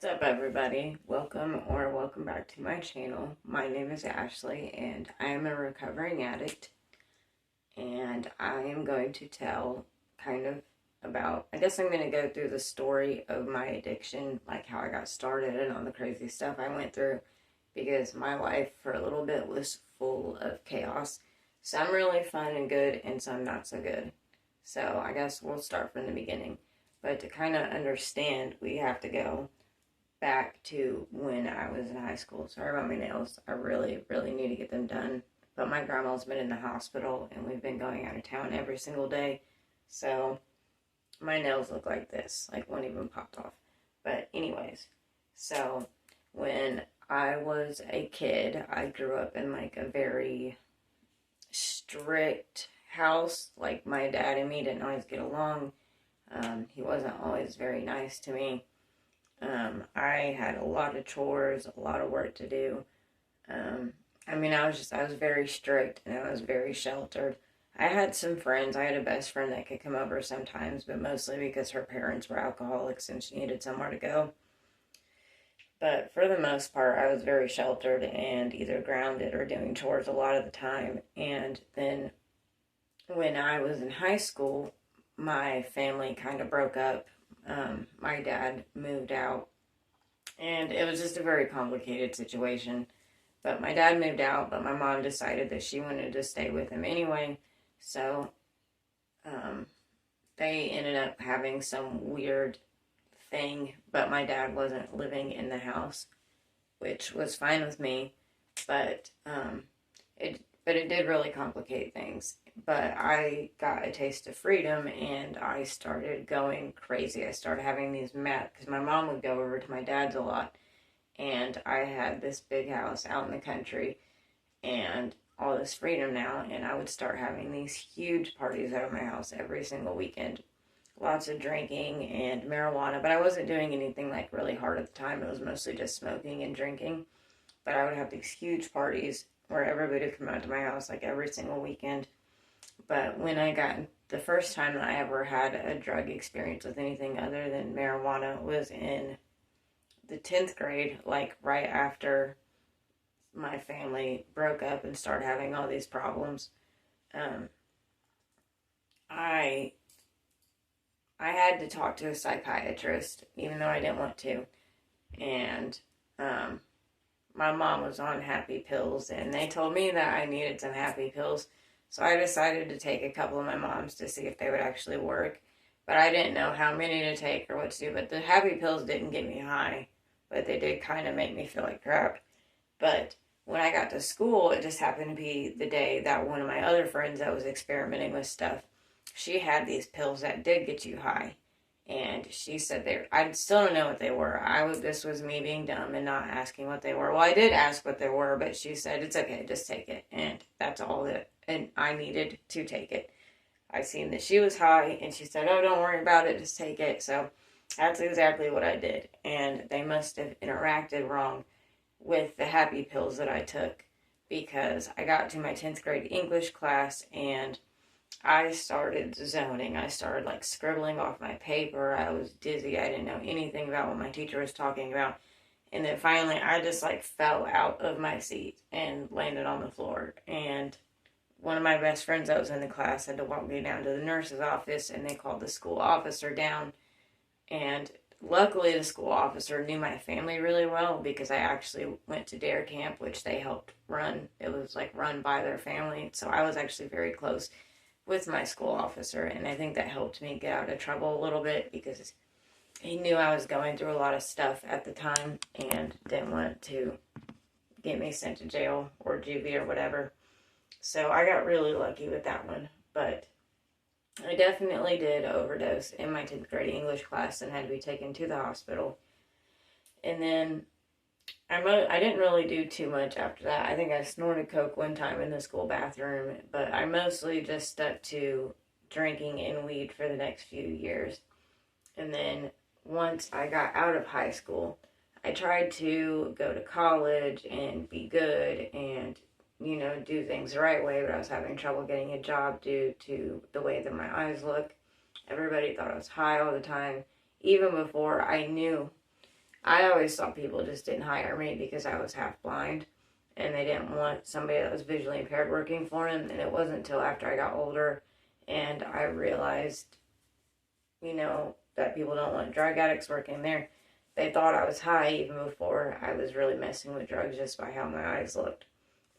What's up, everybody? Welcome back to my channel. My name is Ashley, and I am a recovering addict. And I am going to tell kind of about, I guess I'm going to go through the story of my addiction, like how I got started and all the crazy stuff I went through, because my life for a little bit was full of chaos. Some really fun and good, and some not so good. So I guess we'll start from the beginning. But to kind of understand, we have to go back to when I was in high school. Sorry about my nails. I really, really need to get them done. But my grandma's been in the hospital and we've been going out of town every single day. So my nails look like this, like one even popped off. But, anyways, so when I was a kid, I grew up in like a very strict house. Like my dad and me didn't always get along. He wasn't always very nice to me. I had a lot of chores, a lot of work to do. Um, I was very strict and I was very sheltered. I had some friends. I had a best friend that could come over sometimes, but mostly because her parents were alcoholics and she needed somewhere to go. But for the most part, I was very sheltered and either grounded or doing chores a lot of the time. And then when I was in high school, my family kind of broke up. My dad moved out, and it was just a very complicated situation. But my dad moved out, but my mom decided that she wanted to stay with him anyway. So um, they ended up having some weird thing, but my dad wasn't living in the house, which was fine with me. But it did really complicate things. But I got a taste of freedom and I started going crazy. I started having these mad because my mom would go over to my dad's a lot, and I had this big house out in the country and all this freedom now, and I would start having these huge parties out of my house every single weekend. Lots of drinking and marijuana, but I wasn't doing anything like really hard at the time. It was mostly just smoking and drinking. But I would have these huge parties where everybody would come out to my house like every single weekend. But when I got the first time that I ever had a drug experience with anything other than marijuana was in the 10th grade, like right after my family broke up and started having all these problems. Um, I I had to talk to a psychiatrist, even though I didn't want to. And um, my mom was on happy pills, and they told me that I needed some happy pills. So I decided to take a couple of my mom's to see if they would actually work. But I didn't know how many to take or what to do. But the happy pills didn't get me high, but they did kind of make me feel like crap. But when I got to school, it just happened to be the day that one of my other friends that was experimenting with stuff, she had these pills that did get you high. And she said I still don't know what they were. This was me being dumb and not asking what they were. Well, I did ask what they were, but she said, it's okay, just take it. And that's all and I needed to take it. I seen that she was high and she said, oh, don't worry about it, just take it. So that's exactly what I did. And they must have interacted wrong with the happy pills that I took, because I got to my 10th grade English class and I started zoning. I started like scribbling off my paper. I was dizzy. I didn't know anything about what my teacher was talking about. And then finally, I just like fell out of my seat and landed on the floor. And one of my best friends that was in the class had to walk me down to the nurse's office, and they called the school officer down. And luckily, the school officer knew my family really well because I actually went to DARE camp, which they helped run. It was like run by their family. So I was actually very close with my school officer, and I think that helped me get out of trouble a little bit because he knew I was going through a lot of stuff at the time and didn't want to get me sent to jail or juvie or whatever. So I got really lucky with that one, but I definitely did overdose in my 10th grade English class and had to be taken to the hospital. And then I didn't really do too much after that. I think I snorted coke one time in the school bathroom, but I mostly just stuck to drinking and weed for the next few years. And then once I got out of high school, I tried to go to college and be good and, do things the right way, but I was having trouble getting a job due to the way that my eyes look. Everybody thought I was high all the time, even before I knew I always thought people just didn't hire me because I was half blind and they didn't want somebody that was visually impaired working for them. And it wasn't until after I got older and I realized, that people don't want drug addicts working there. They thought I was high even before I was really messing with drugs just by how my eyes looked.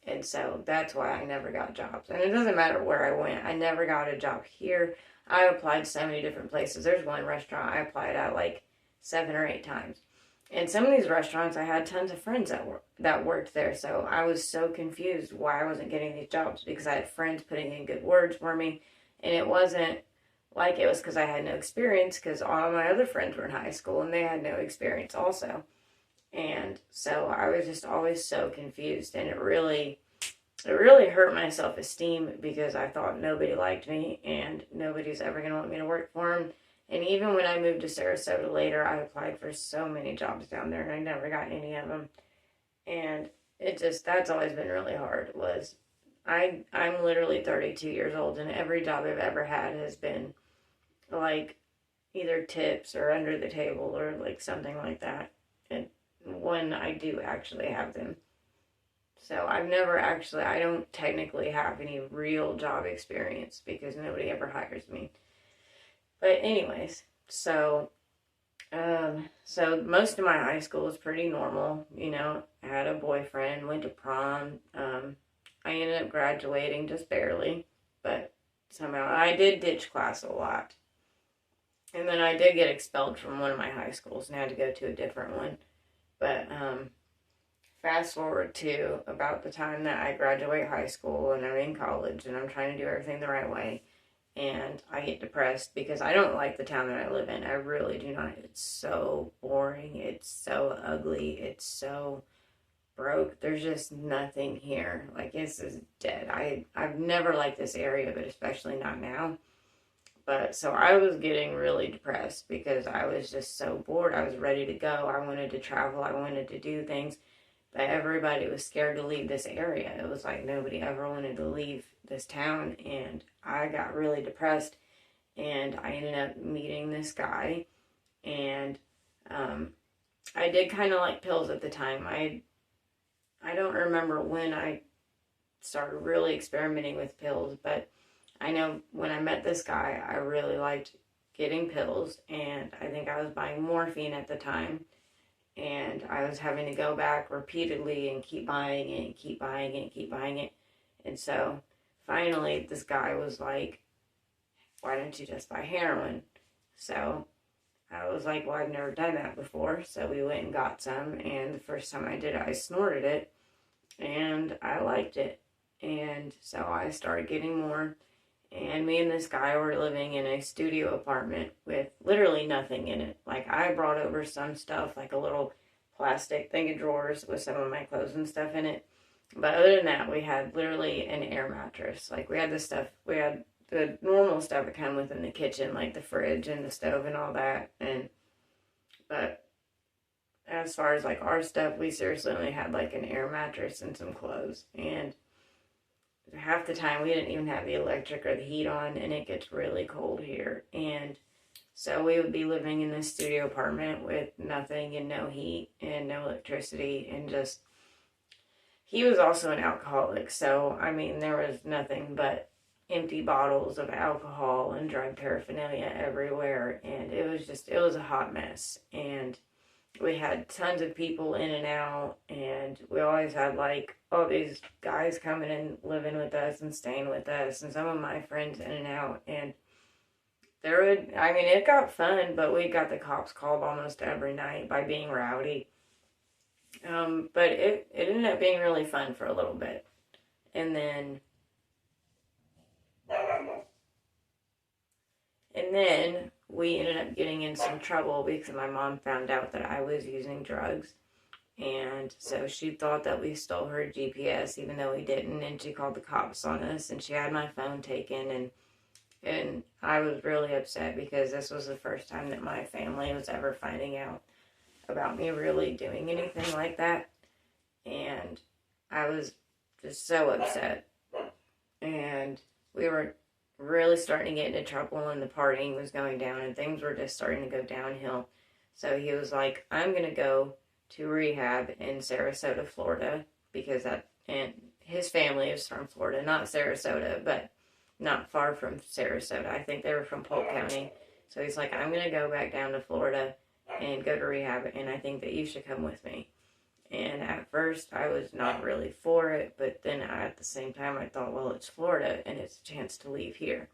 And so that's why I never got jobs. And it doesn't matter where I went. I never got a job here. I applied so many different places. There's one restaurant I applied at like 7 or 8 times. And some of these restaurants, I had tons of friends that worked there. So I was so confused why I wasn't getting these jobs because I had friends putting in good words for me. And it wasn't like it was because I had no experience, because all my other friends were in high school and they had no experience also. And so I was just always so confused, and it really hurt my self-esteem because I thought nobody liked me and nobody's ever going to want me to work for them. And even when I moved to Sarasota later, I applied for so many jobs down there and I never got any of them. And that's always been really hard. I'm literally 32 years old and every job I've ever had has been like either tips or under the table or like something like that. And when I do actually have them. So I don't technically have any real job experience because nobody ever hires me. But anyways, so most of my high school was pretty normal. I had a boyfriend, went to prom. I ended up graduating just barely, but somehow I did ditch class a lot. And then I did get expelled from one of my high schools and had to go to a different one. But fast forward to about the time that I graduate high school and I'm in college and I'm trying to do everything the right way. And I get depressed because I don't like the town that I live in. I really do not. It's so boring. It's so ugly. It's so broke. There's just nothing here. Like, this is dead. I've never liked this area, but especially not now. But so I was getting really depressed because I was just so bored. I was ready to go. I wanted to travel. I wanted to do things. But everybody was scared to leave this area. It was like nobody ever wanted to leave this town. And I got really depressed. And I ended up meeting this guy. And I did kind of like pills at the time. I don't remember when I started really experimenting with pills, but I know when I met this guy, I really liked getting pills, and I think I was buying morphine at the time, and I was having to go back repeatedly and keep buying it and keep buying it and keep buying it. And so finally this guy was like, why don't you just buy heroin? So I was like, well, I've never done that before. So we went and got some, and the first time I did it, I snorted it, and I liked it. And so I started getting more. And me and this guy were living in a studio apartment with literally nothing in it. Like, I brought over some stuff, like a little plastic thing of drawers with some of my clothes and stuff in it. But other than that, we had literally an air mattress. Like, we had the normal stuff that come within the kitchen, like the fridge and the stove and all that. But as far as like our stuff, we seriously only had like an air mattress and some clothes. And half the time we didn't even have the electric or the heat on, and it gets really cold here. And so we would be living in this studio apartment with nothing and no heat and no electricity, and just, he was also an alcoholic. So, I mean, there was nothing but empty bottles of alcohol and drug paraphernalia everywhere. And it was a hot mess. And we had tons of people in and out, and we always had like all these guys coming and living with us and staying with us, and some of my friends in and out. And it got fun, but we got the cops called almost every night by being rowdy. But it ended up being really fun for a little bit. And then we ended up getting in some trouble because my mom found out that I was using drugs. And so she thought that we stole her GPS, even though we didn't. And she called the cops on us, and she had my phone taken. And I was really upset because this was the first time that my family was ever finding out about me really doing anything like that. And I was just so upset. And we were really starting to get into trouble, and the partying was going down, and things were just starting to go downhill. So he was like, I'm going to go to rehab in Sarasota, Florida, because and his family is from Florida, not Sarasota, but not far from Sarasota. I think they were from Polk County. So he's like, I'm going to go back down to Florida and go to rehab, and I think that you should come with me. And at first, I was not really for it, but then at the same time, I thought, well, it's Florida, and it's a chance to leave here.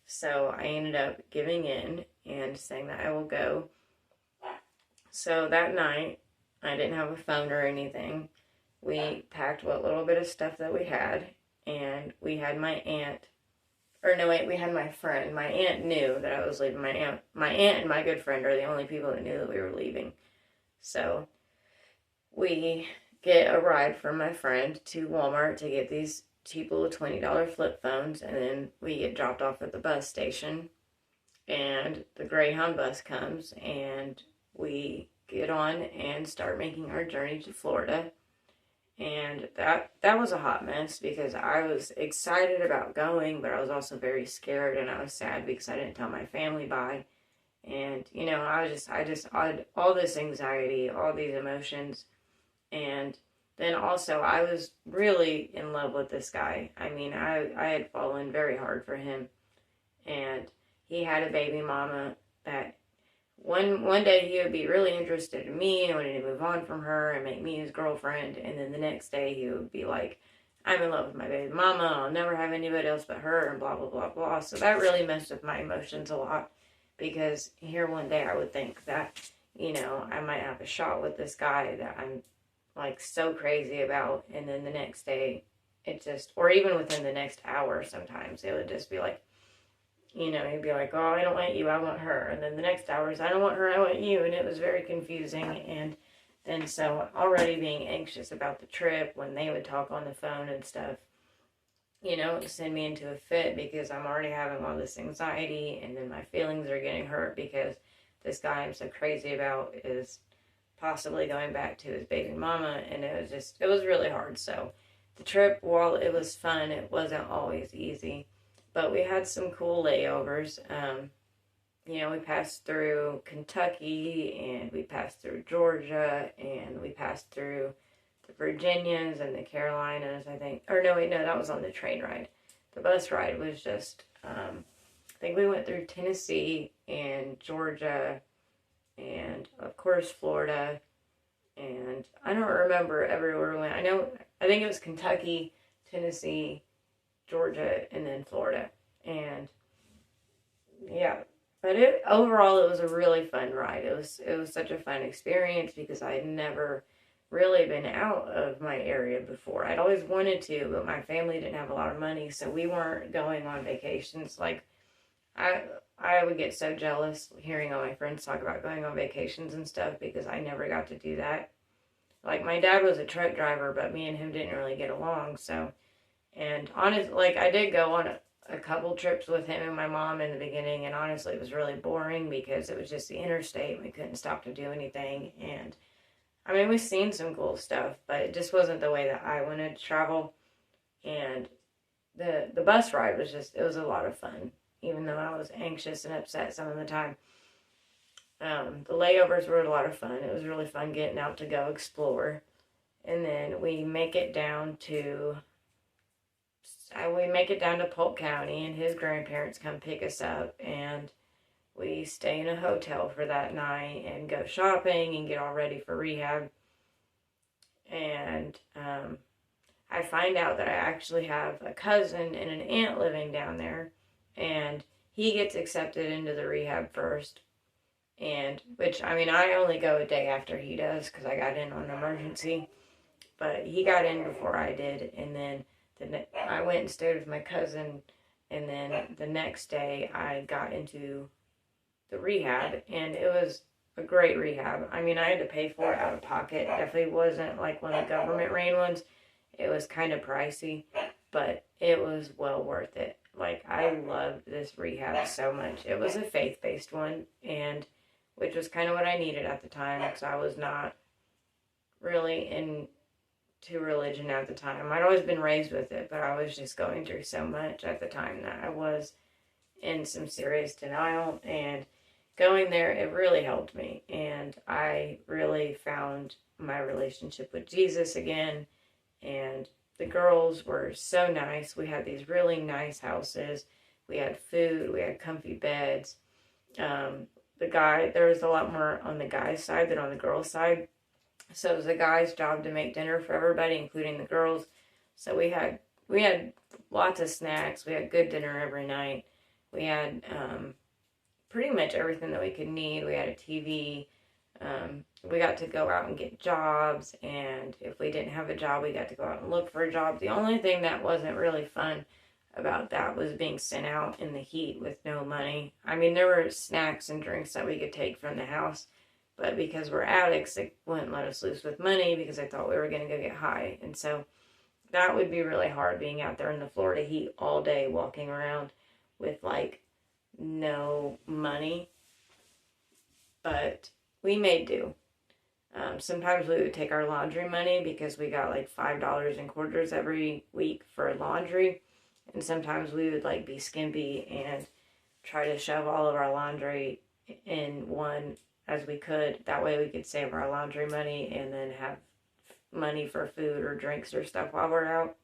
So I ended up giving in and saying that I will go. So that night, I didn't have a phone or anything. We packed what little bit of stuff that we had, and we had my aunt, or no, wait, we had my friend. My aunt knew that I was leaving. My aunt and my good friend are the only people that knew that we were leaving. So we get a ride from my friend to Walmart to get these cheap little $20 flip phones, and then we get dropped off at the bus station, and the Greyhound bus comes, and we get on and start making our journey to Florida. And that was a hot mess because I was excited about going, but I was also very scared, and I was sad because I didn't tell my family bye. And I had all this anxiety, all these emotions. And then also, I was really in love with this guy. I mean, I had fallen very hard for him. And he had a baby mama that one day he would be really interested in me and wanted to move on from her and make me his girlfriend. And then the next day he would be like, I'm in love with my baby mama. I'll never have anybody else but her, and blah, blah, blah, blah. So that really messed with my emotions a lot, because here one day I would think that, I might have a shot with this guy that I'm like so crazy about, and then the next day or even within the next hour, sometimes it would just be like, he'd be like, oh, I don't want you, I want her, and then the next hour is, I don't want her, I want you, and it was very confusing. And then so already being anxious about the trip when they would talk on the phone and stuff, it would send me into a fit because I'm already having all this anxiety, and then my feelings are getting hurt because this guy I'm so crazy about is possibly going back to his baby mama, and it was really hard. So the trip, while it was fun, it wasn't always easy, but we had some cool layovers. We passed through Kentucky, and we passed through Georgia, and we passed through the Virginias and the Carolinas, I think. Or no, wait, no, that was on the train ride. The bus ride was just, I think we went through Tennessee and Georgia, and of course Florida, and I don't remember everywhere we went. I think it was Kentucky, Tennessee, Georgia, and then Florida. And yeah, but overall it was a really fun ride. It was such a fun experience because I had never really been out of my area before. I'd always wanted to, but my family didn't have a lot of money, so we weren't going on vacations. Like, I would get so jealous hearing all my friends talk about going on vacations and stuff because I never got to do that. Like, my dad was a truck driver, but me and him didn't really get along, so. And honestly, like, I did go on a couple trips with him and my mom in the beginning, and honestly, it was really boring because it was just the interstate and we couldn't stop to do anything. And I mean, we've seen some cool stuff, but it just wasn't the way that I wanted to travel. And the bus ride was it was a lot of fun, even though I was anxious and upset some of the time. The layovers were a lot of fun. It was really fun getting out to go explore. And then we make it down to Polk County, and his grandparents come pick us up, and we stay in a hotel for that night and go shopping and get all ready for rehab. And I find out that I actually have a cousin and an aunt living down there, and he gets accepted into the rehab first. And which, I mean, I only go a day after he does because I got in on an emergency, but he got in before I did. And then I went and stayed with my cousin, and then the next day I got into the rehab, and it was a great rehab. I mean, I had to pay for it out of pocket. It definitely wasn't like one of the government ran ones. It was kind of pricey, but it was well worth it. Like, I loved this rehab so much. It was a faith-based one, and which was kind of what I needed at the time, because I was not really into religion at the time. I'd always been raised with it, but I was just going through so much at the time that I was in some serious denial. And going there, it really helped me. And I really found my relationship with Jesus again. And the girls were so nice. We had these really nice houses. We had food. We had comfy beds. There was a lot more on the guy's side than on the girls' side. So it was the guy's job to make dinner for everybody, including the girls. So we had lots of snacks. We had good dinner every night. We had pretty much everything that we could need. We had a TV. We got to go out and get jobs, and if we didn't have a job, we got to go out and look for a job. The only thing that wasn't really fun about that was being sent out in the heat with no money. I mean, there were snacks and drinks that we could take from the house, but because we're addicts, they wouldn't let us loose with money because they thought we were going to go get high. And so that would be really hard, being out there in the Florida heat all day, walking around with like no money. But we made do. Sometimes we would take our laundry money because we got like $5 in quarters every week for laundry. And sometimes we would like be skimpy and try to shove all of our laundry in one as we could. That way we could save our laundry money and then have money for food or drinks or stuff while we're out.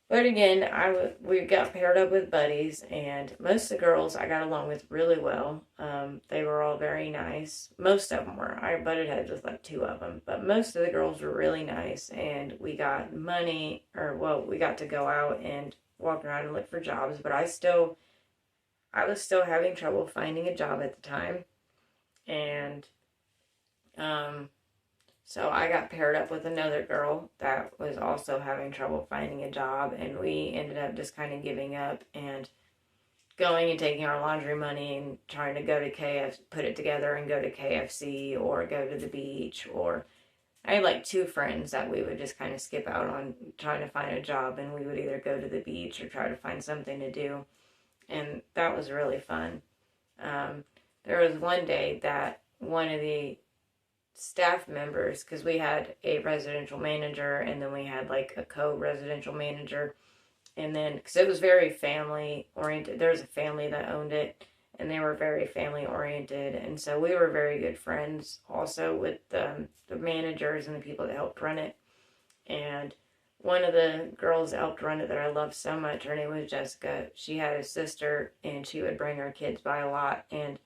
But again, we got paired up with buddies, and most of the girls I got along with really well. They were all very nice. Most of them were. I butted heads with like 2 of them, but most of the girls were really nice, and we got money, we got to go out and walk around and look for jobs, but I was still having trouble finding a job at the time, and so I got paired up with another girl that was also having trouble finding a job, and we ended up just kind of giving up and going and taking our laundry money and trying to go to put it together and go to KFC or go to the beach. Or I had like 2 friends that we would just kind of skip out on trying to find a job, and we would either go to the beach or try to find something to do, and that was really fun. There was one day that one of the staff members, because we had a residential manager and then we had like a co-residential manager, and then because it was very family oriented, there was a family that owned it and they were very family oriented, and so we were very good friends also with the managers and the people that helped run it. And one of the girls that helped run it that I loved so much, her name was Jessica. She had a sister and she would bring her kids by a lot, and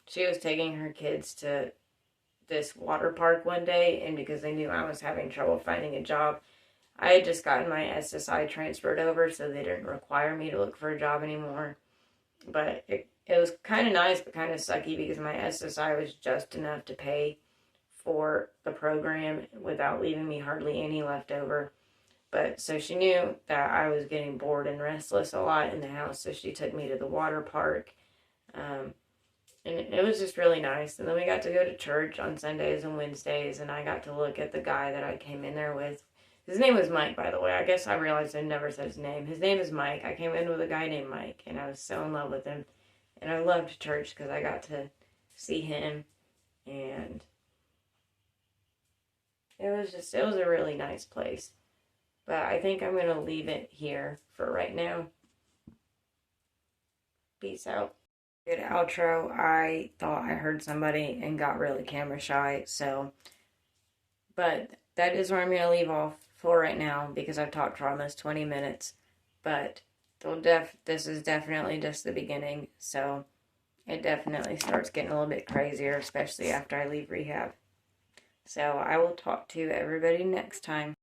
she was taking her kids to this water park one day, and because they knew I was having trouble finding a job, I had just gotten my SSI transferred over, so they didn't require me to look for a job anymore. But it was kind of nice, but kind of sucky, because my SSI was just enough to pay for the program without leaving me hardly any left over. But so she knew that I was getting bored and restless a lot in the house, so she took me to the water park. And it was just really nice. And then we got to go to church on Sundays and Wednesdays, and I got to look at the guy that I came in there with. His name was Mike, by the way. I guess I realized I never said his name. His name is Mike. I came in with a guy named Mike, and I was so in love with him. And I loved church because I got to see him, and it was a really nice place. But I think I'm going to leave it here for right now. Peace out. Good outro. I thought I heard somebody and got really camera shy, but that is where I'm going to leave off for right now, because I've talked for almost 20 minutes, but this is definitely just the beginning, so it definitely starts getting a little bit crazier, especially after I leave rehab. So I will talk to everybody next time.